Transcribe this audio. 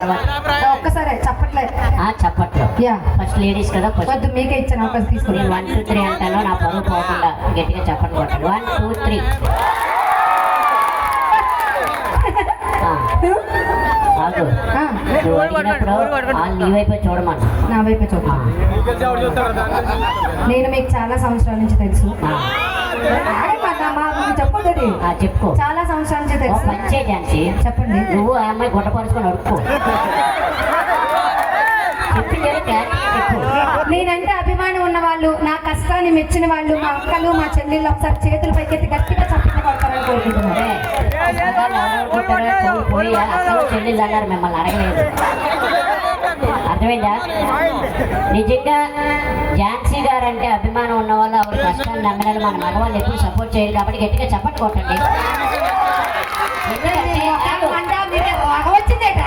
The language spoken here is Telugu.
ఒక్కసారి చప్పట్లేదు. చప్పట్లు. యా ఫస్ట్ లేడీస్ కదా, వద్దు మీకే ఇచ్చాను అవకాశం తీసుకుని. నేను 1 2 3 అంటాను, నా పరువు పోకుండా గట్టిగా చప్పట్లు కొట్టాను. 1 2 3. ఆగు. నువ్వు అడిగినప్పుడు వాళ్ళు నీ వైపే చూడమన్నా. నా వైపే చూడమన్నా. నేను మీకు చాలా సంవత్సరాల నుంచి తెలుసు. చెప్పండి. చెప్పుకో. చాలా సంవత్సరాల నుంచి తెలుసు. మంచి ఝాన్సీ చెప్పండి. నువ్వు ఆ అమ్మాయి గుట్టపరుచుకొని అడుక్కో. నేనంటే అభిమానం ఉన్న వాళ్ళు, నా కష్టాన్ని మెచ్చిన వాళ్ళు, మా అక్కలు మా చెల్లెళ్ళు ఒకసారి చేతులు పైకెత్తి గట్టిగా చప్పట్లు కొడతారని కోరుకుంటున్నారు. చెల్లెళ్ళు అన్నారు, మిమ్మల్ని అడగలేదు. అర్థమైందా? నిజంగా ఝాన్సీ గారు అంటే అభిమానం ఉన్న వాళ్ళు, ఆవిడ కష్టాన్ని నమ్మిన మన మగవాళ్ళు ఎప్పుడు సపోర్ట్ చేయరు కాబట్టి గట్టిగా చప్పట్లు కొట్టండి. వచ్చిందేట